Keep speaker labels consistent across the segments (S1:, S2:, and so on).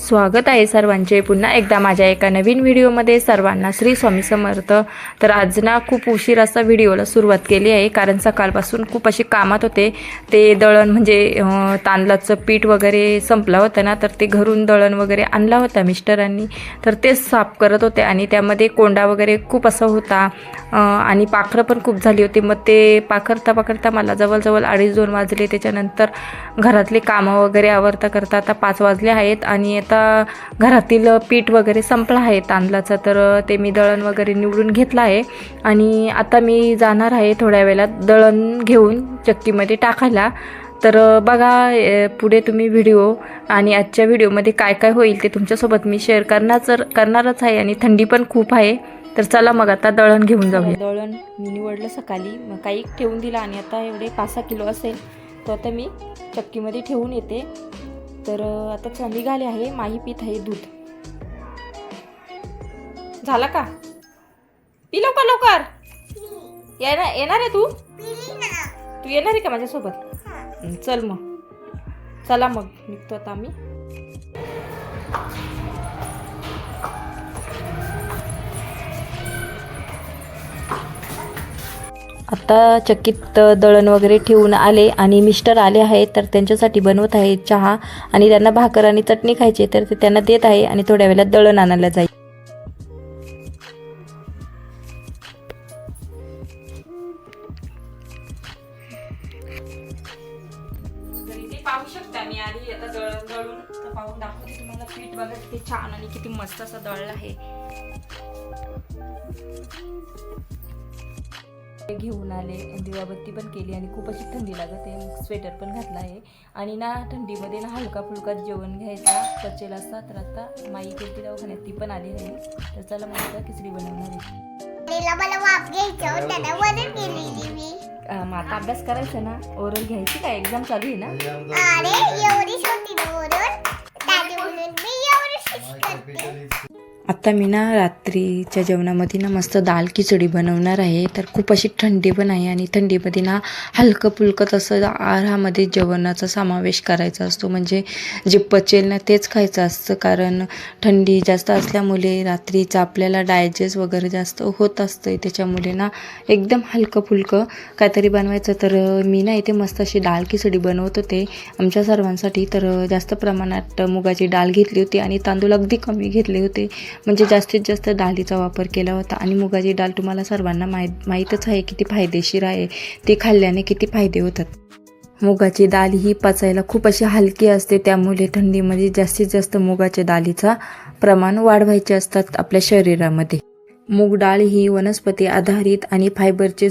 S1: स्वागत आहे सर्वांचे पुन्हा एकदा माझ्या एका नवीन व्हिडिओमध्ये। सर्वांना श्री स्वामी समर्थ। तर आज ना खूप उशीर असा व्हिडिओला सुरुवात केली आहे, कारण सकाळपासून खूप अशी कामात होते। ते दळण म्हणजे तांदळाचं पीठ वगैरे संपलं होतं ना, तर ते घरून दळण वगैरे आणला होता मिस्टरांनी, तर तेच साफ करत होते आणि त्यामध्ये कोंडा वगैरे खूप असा होता आणि पाखरं पण खूप झाली होती। मग ते पाखरता मला जवळजवळ 2:30 वाजले। त्याच्यानंतर घरातले कामं वगैरे आवरता करता आता 5 वाजले आहेत आणि आता घरातील पीठ वगैरे संपलं आहे तांदळाचं, तर ते मी दळण वगैरे निवडून घेतलं आहे आणि आता मी जाणार आहे थोड्या वेळात दळण घेऊन चक्कीमध्ये टाकायला। तर बघा पुढे तुम्ही व्हिडिओ, आणि आजच्या व्हिडिओमध्ये काय काय होईल ते तुमच्यासोबत मी शेअर करणारच आहे। आणि थंडी पण खूप आहे, तर चला मग आता दळण घेऊन जाऊया। दळण मी निवडलं सकाळी, मग काही ठेवून दिलं आणि आता एवढे 5-6 किलो असेल, तो आता मी चक्कीमध्ये ठेवून येते। तर आता निघाले आहे, माही पीत आहे दूध। झाला का? पी लवकर येणार आहे तू येणार आहे का माझ्यासोबत? चल मग, चला मग निघतो आता आम्ही। आता चक्कीत दळण वगैरे ठेवून आले आणि मिस्टर आले आहेत, तर त्यांच्यासाठी बनवत आहे चहा आणि त्यांना भाकर आणि चटणी खायची, तर ते त्यांना देत आहे आणि थोड्या वेळात दळण आणायला जाईल। पाहू शकता मी आधी आता दळून पाहून दाखवते तुम्हाला। पीठ बघा किती छान आणि किती मस्त असं दळलं आहे। घेऊन आले, दिवाबत्ती पण केली आणि खूप अशी थंडी लागते, स्वेटर पण घातला आहे आणि ना थंडीमध्ये ना हलका फुलका जेवण घ्यायचा पचेल असता। तर आता माई गेली दवाखान्यात, ती पण आली आहे, तर चला मग आता खिचडी बनवणार आहे। मग आता अभ्यास करायचा ना, ओरल घ्यायची का? एक्झाम चालू आहे ना। आता मी ना रात्रीच्या जेवणामध्ये ना मस्त दाल खिचडी बनवणार आहे। तर खूप अशी थंडी पण आहे आणि थंडीमध्ये ना हलकं फुलकं तसं आहारामध्ये जेवणाचा समावेश करायचा असतो, म्हणजे जे पचेल ना तेच खायचं असतं, कारण थंडी जास्त असल्यामुळे रात्रीचं आपल्याला डायजेस्ट वगैरे जास्त होत असतं, त्याच्यामुळे ना एकदम हलकं फुलकं काहीतरी बनवायचं। तर मी ना इथे मस्त अशी दाल खिचडी बनवत होते आमच्या सर्वांसाठी। तर जास्त प्रमाणात मुगाची डाळ घेतली होती आणि तांदूळ अगदी कमी घेतले होते, म्हणजे जास्तीत जास्त डाळीचा वापर केला होता। आणि मुगाची डाळ तुम्हाला सर्वांना माहीतच आहे किती फायदेशीर आहे, ती खाल्ल्याने किती फायदे होतात। मुगाची डाळ ही पचायला खूप अशी हलकी असते, त्यामुळे थंडीमध्ये जास्तीत जास्त मुगाच्या डाळीचा प्रमाण वाढवायचे असतात आपल्या शरीरामध्ये। मूग डाळ ही वनस्पती आधारित आणि फायबरचे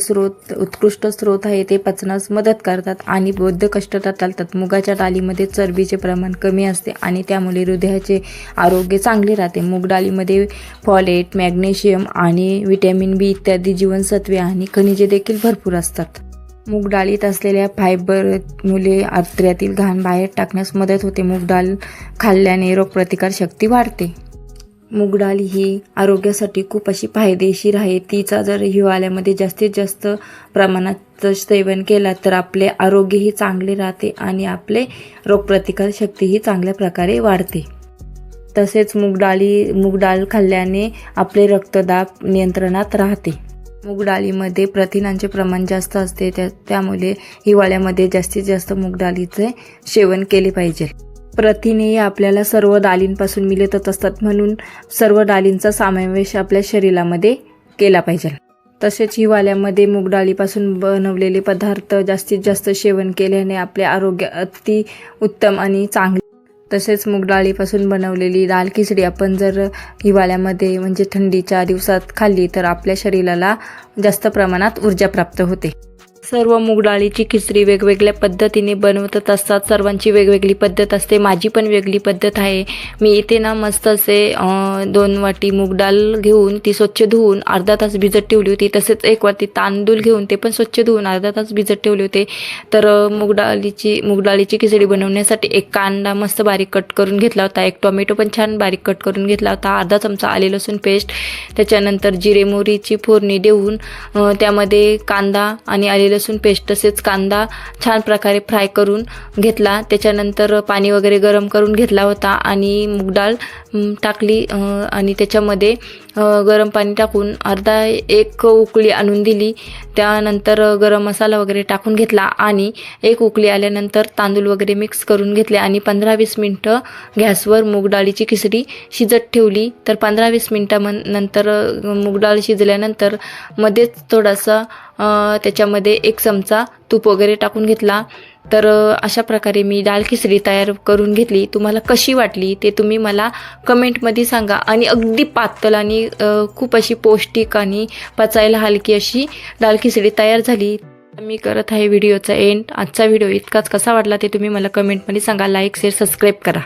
S1: उत्कृष्ट स्रोत आहे, ते पचनास मदत करतात आणि बद्धकष्टता टाळतात। मुगाच्या डाळीमध्ये चरबीचे प्रमाण कमी असते आणि त्यामुळे हृदयाचे आरोग्य चांगले राहते। मूग डाळीमध्ये फॉलेट, मॅग्नेशियम आणि व्हिटॅमिन बी इत्यादी जीवनसत्वे आणि खनिजे देखील भरपूर असतात। मूग डाळीत असलेल्या फायबरमुळे आतड्यातील घाण बाहेर टाकण्यास मदत होते। मूग डाळ खाल्ल्याने रोगप्रतिकार शक्ती वाढते। मूग डाळ ही आरोग्यासाठी खूप अशी फायदेशीर आहे, तिचा जर हिवाळ्यामध्ये जास्तीत जास्त प्रमाणात सेवन केला तर आपले आरोग्यही चांगले राहते आणि आपले रोगप्रतिकार शक्तीही चांगल्या प्रकारे वाढते। तसेच मूग डाळ खाल्ल्याने आपले रक्तदाब नियंत्रणात राहते। मूग डाळीमध्ये प्रथिनांचे प्रमाण जास्त असते, त्यामुळे हिवाळ्यामध्ये जास्तीत जास्त मूग डाळीचे सेवन केले पाहिजे। प्रथिने आपल्याला सर्व डाळींपासून मिळतच असतात, म्हणून सर्व डाळींचा समावेश आपल्या शरीरामध्ये केला पाहिजे। तसेच हिवाळ्यामध्ये मूग डाळीपासून बनवलेले पदार्थ जास्तीत जास्त सेवन केल्याने आपले आरोग्य अति उत्तम आणि चांगले। तसेच मूग डाळीपासून बनवलेली दाल खिचडी आपण जर हिवाळ्यामध्ये म्हणजे थंडीच्या दिवसात खाल्ली तर आपल्या शरीराला जास्त प्रमाणात ऊर्जा प्राप्त होते। सर्व मूग डाळीची खिचडी वेगवेगळ्या पद्धतीने बनवत असतात, सर्वांची वेगवेगळी पद्धत असते, माझी पण वेगळी पद्धत आहे। मी इथे ना मस्त असे 2 वाटी मूग डाळ घेऊन ती स्वच्छ धुवून अर्धा तास भिजत ठेवली होती। तसेच 1 वाटी तांदूळ घेऊन ते पण स्वच्छ धुवून अर्धा तास भिजत ठेवले होते। तर मूग डाळीची खिचडी बनवण्यासाठी 1 कांदा मस्त बारीक कट करून घेतला होता, 1 टोमॅटो पण छान बारीक कट करून घेतला होता, अर्धा चमचा आले लसूण पेस्ट, त्याच्यानंतर जिरे मोहरीची फोडणी देऊन त्यामध्ये कांदा आणि आले लसूण पेस्ट तसेच कांदा छान प्रकारे फ्राय करून घेतला. त्याच्यानंतर पाणी वगैरे गरम करून घेतला होता आणि मूग डाळ टाकली आणि त्याच्यामध्ये गरम पाणी टाकून अर्धा एक उकळी आणून दिली. त्यानंतर गरम मसाला वगैरे टाकून घेतला आणि एक उकळी आल्यानंतर तांदूळ वगैरे मिक्स करून घेतले आणि 15-20 मिनटं गॅसवर मूग डाळीची खिचडी शिजत ठेवली. तर 15-20 मिनटानंतर मूग डाळ शिजल्यानंतर मध्येच थोडासा त्याच्यामध्ये 1 चमचा तूप वगैरे टाकून घेतला. तर अशा प्रकारे मी डाळ खिचडी तयार करून घेतली. तुम्हाला कशी वाटली ते तुम्ही मला कमेंटमध्ये सांगा. आणि अगदी पातळ आणि खूप अशी पौष्टिक आणि पचायला हलकी अशी डाळ खिचडी तयार झाली. मी करत आहे व्हिडिओचा एंड. आजचा व्हिडिओ इतकाच कसा वाटला ते तुम्ही मला कमेंटमध्ये सांगा. लाईक शेअर सबस्क्राईब करा.